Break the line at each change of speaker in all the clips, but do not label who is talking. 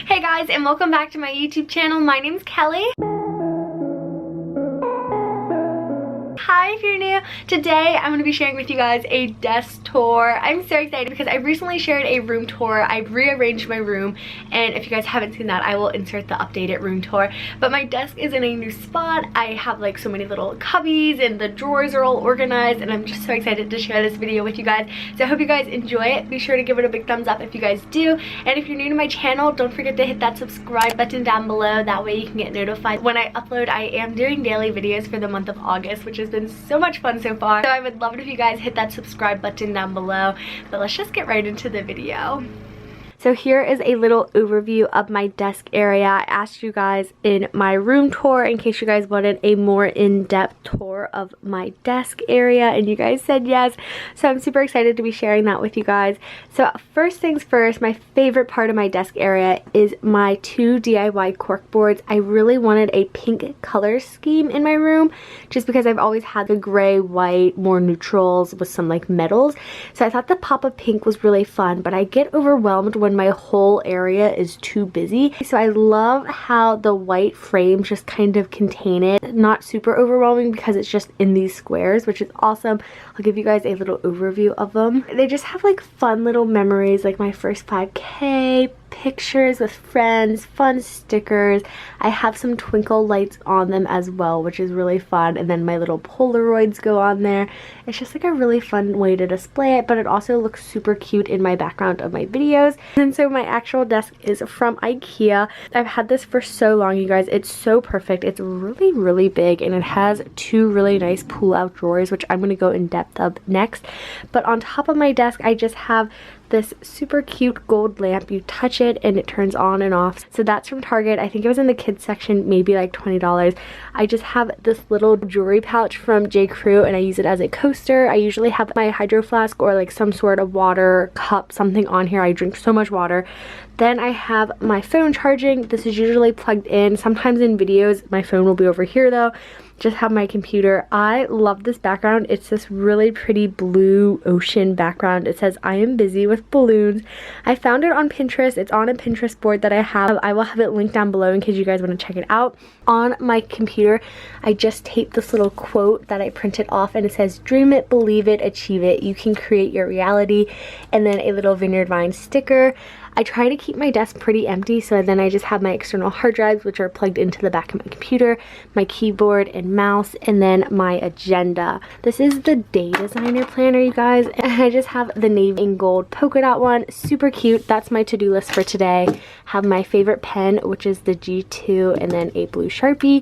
Hey guys, and welcome back to my YouTube channel. My name's Kelly. Hi if you're new. Today I'm going to be sharing with you guys a desk tour. I'm so excited because I recently shared a room tour. I rearranged my room, and if you guys haven't seen that, I will insert the updated room tour. But my desk is in a new spot. I have like so many little cubbies and the drawers are all organized, and I'm just so excited to share this video with you guys. So I hope you guys enjoy it. Be sure to give it a big thumbs up if you guys do. And if you're new to my channel, don't forget to hit that subscribe button down below. That way you can get notified when I upload. I am doing daily videos for the month of August, which has been so much fun so far. So I would love it if you guys hit that subscribe button down below. But let's just get right into the video. So here is a little overview of my desk area. I asked you guys in my room tour in case you guys wanted a more in-depth tour of my desk area, and you guys said yes. So I'm super excited to be sharing that with you guys. So first things first, my favorite part of my desk area is my 2 DIY cork boards. I really wanted a pink color scheme in my room just because I've always had the gray, white, more neutrals with some like metals. So I thought the pop of pink was really fun, but I get overwhelmed when my whole area is too busy. So I love how the white frames just kind of contain it. Not super overwhelming because it's just in these squares, which is awesome. I'll give you guys a little overview of them. They just have like fun little memories, like my first 5K, pictures with friends, fun stickers. I have some twinkle lights on them as well, which is really fun, and then my little Polaroids go on there. It's just like a really fun way to display it, but it also looks super cute in my background of my videos. And so my actual desk is from IKEA. I've had this for so long, you guys. It's so perfect. It's really big, and it has 2 really nice pull-out drawers, which I'm going to go in depth of next. But on top of my desk, I just have this super cute gold lamp. You touch it and it turns on and off. So that's from Target. I think it was in the kids section, maybe like $20. I just have this little jewelry pouch from J. Crew, and I use it as a coaster. I usually have my hydro flask or like some sort of water cup, something on here. I drink so much water. Then I have my phone charging. This is usually plugged in. Sometimes in videos my phone will be over here though. Just have my computer. I love this background. It's this really pretty blue ocean background. It says I am busy with balloons. I found it on Pinterest. It's on a Pinterest board that I have. I will have it linked down below in case you guys want to check it out. On my computer, I just taped this little quote that I printed off, and it says, "Dream it, believe it, achieve it. You can create your reality." And then a little Vineyard Vine sticker. I try to keep my desk pretty empty, so then I just have my external hard drives, which are plugged into the back of my computer, my keyboard and mouse, and then my agenda. This is the Day Designer planner, you guys, and I just have the navy and gold polka dot one. Super cute. That's my to-do list for today. Have my favorite pen, which is the G2, and then a blue Sharpie.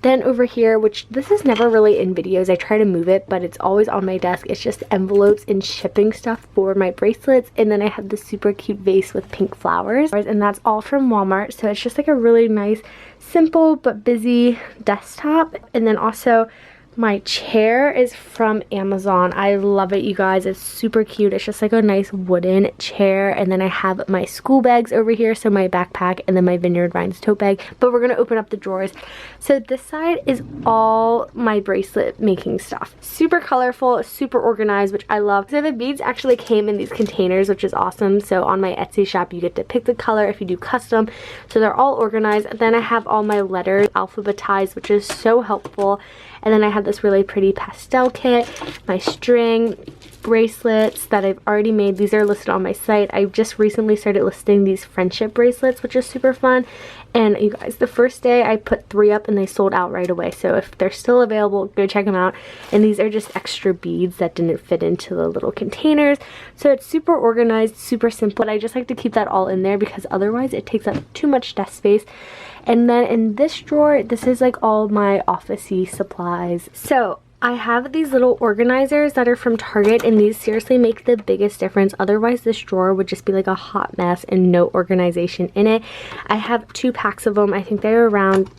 Then over here, which this is never really in videos, I try to move it, but it's always on my desk. It's just envelopes and shipping stuff for my bracelets. And then I have this super cute vase with pink flowers, and that's all from Walmart. So it's just like a really nice, simple but busy desktop. And then also my chair is from Amazon. I love it, you guys. It's super cute. It's just like a nice wooden chair. And then I have my school bags over here, so my backpack and then my Vineyard Vines tote bag. But we're gonna open up the drawers. So this side is all my bracelet making stuff. Super colorful, super organized, which I love. So the beads actually came in these containers, which is awesome. So on my Etsy shop, you get to pick the color if you do custom. So they're all organized. Then I have all my letters alphabetized, which is so helpful. And then I have this really pretty pastel kit, my string, bracelets that I've already made. These are listed on my site. I just recently started listing these friendship bracelets, which is super fun. And you guys, the first day I put 3 up and they sold out right away. So if they're still available, go check them out. And these are just extra beads that didn't fit into the little containers. So it's super organized, super simple. But I just like to keep that all in there because otherwise it takes up too much desk space. And then in this drawer, this is like all my office-y supplies. So I have these little organizers that are from Target, and these seriously make the biggest difference. Otherwise, this drawer would just be like a hot mess and no organization in it. I have 2 packs of them. I think they're around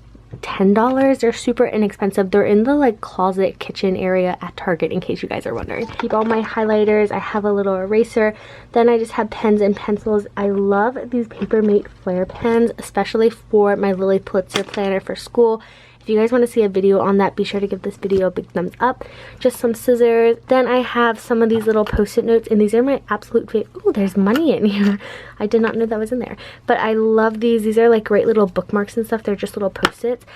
$10. They're super inexpensive. They're in the like closet kitchen area at Target, in case you guys are wondering. Keep all my highlighters. I have a little eraser. Then I just have pens and pencils. I love these Papermate Flair pens, especially for my Lily Pulitzer planner for school. If you guys want to see a video on that, be sure to give this video a big thumbs up. Just some scissors. Then I have some of these little post-it notes, and these are my absolute favorite. Oh, there's money in here. I did not know that was in there. But I love these. These are like great little bookmarks and stuff. They're just little post-its.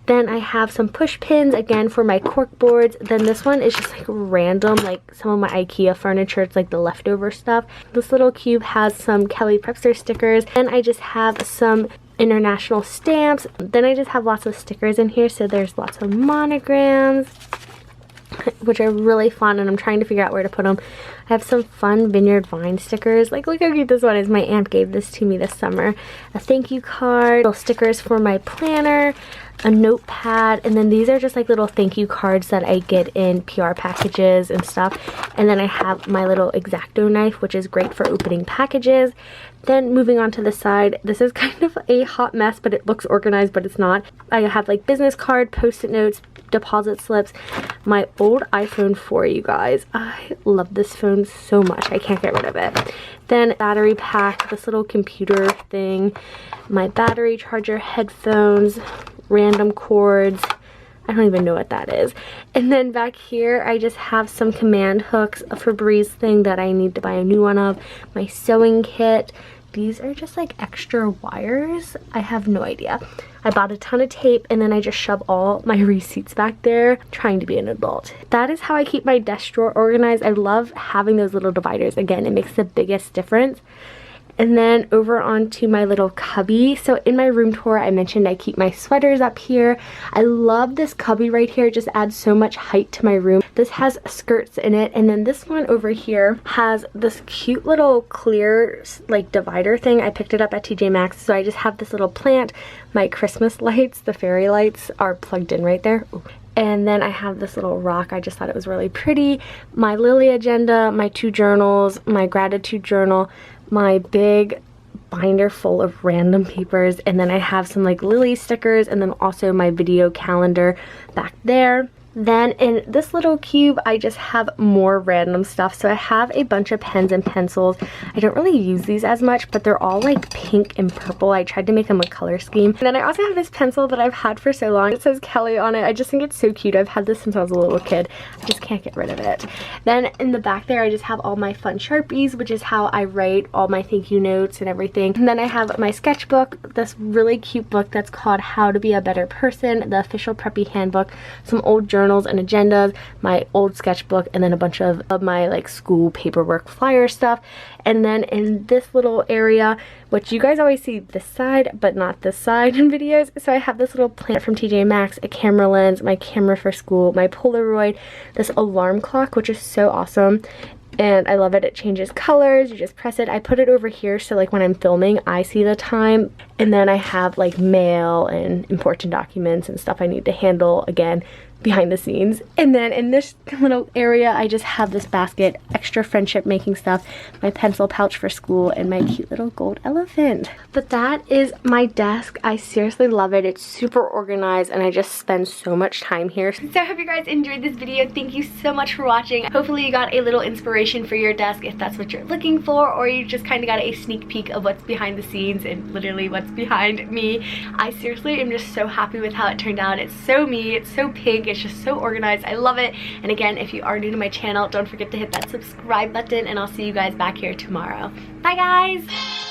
Then I have some push pins, again, for my cork boards. Then this one is just like random, like some of my IKEA furniture. It's like the leftover stuff. This little cube has some Kellyprepster stickers. Then I just have some international stamps. Then I just have lots of stickers in here. So there's lots of monograms, which are really fun, and I'm trying to figure out where to put them. I have some fun Vineyard Vine stickers. Like, look how cute this one is. My aunt gave this to me this summer. A thank you card, little stickers for my planner, a notepad, and then these are just like little thank you cards that I get in PR packages and stuff. And then I have my little X-Acto knife, which is great for opening packages. Then moving on to the side, this is kind of a hot mess, but it looks organized, but it's not. I have like business card, post-it notes, deposit slips, my old iPhone 4, you guys. I love this phone so much. I can't get rid of it. Then battery pack, this little computer thing, my battery charger, headphones, random cords. I don't even know what that is. And then back here, I just have some command hooks, a Febreze thing that I need to buy a new one of, my sewing kit. These are just like extra wires. I have no idea. I bought a ton of tape, and then I just shove all my receipts back there, trying to be an adult. That is how I keep my desk drawer organized. I love having those little dividers. Again, it makes the biggest difference. And then over onto my little cubby. So in my room tour, I mentioned I keep my sweaters up here. I love this cubby right here. It just adds so much height to my room. This has skirts in it. And then this one over here has this cute little clear like divider thing. I picked it up at TJ Maxx. So I just have this little plant. My Christmas lights, the fairy lights, are plugged in right there. Ooh. And then I have this little rock. I just thought it was really pretty. My Lily agenda, my 2 journals, my gratitude journal, my big binder full of random papers, and then I have some like Lily stickers, and then also my video calendar back there. Then in this little cube, I just have more random stuff. So I have a bunch of pens and pencils. I don't really use these as much, but they're all like pink and purple. I tried to make them a color scheme. And then I also have this pencil that I've had for so long. It says Kelly on it. I just think it's so cute. I've had this since I was a little kid. I just can't get rid of it. Then in the back there, I just have all my fun Sharpies, which is how I write all my thank you notes and everything. And then I have my sketchbook, this really cute book that's called How to Be a Better Person, the official preppy handbook, some old journals and agendas, my old sketchbook, and then a bunch of my like school paperwork flyer stuff. And then in this little area, which you guys always see this side but not this side in videos, so I have this little plant from TJ Maxx, a camera lens, my camera for school, my Polaroid, this alarm clock, which is so awesome. And I love it. It changes colors. You just press it. I put it over here so like when I'm filming, I see the time. And then I have like mail and important documents and stuff I need to handle, again, behind the scenes. And then in this little area, I just have this basket, extra friendship making stuff, my pencil pouch for school, and my cute little gold elephant. But that is my desk. I seriously love it. It's super organized, and I just spend so much time here. So I hope you guys enjoyed this video. Thank you so much for watching. Hopefully you got a little inspiration for your desk if that's what you're looking for, or you just kind of got a sneak peek of what's behind the scenes and literally what's behind me. I seriously am just so happy with how it turned out. It's so me. It's so pink. It's just so organized. I love it. And again, if you are new to my channel, don't forget to hit that subscribe button, and I'll see you guys back here tomorrow. Bye guys!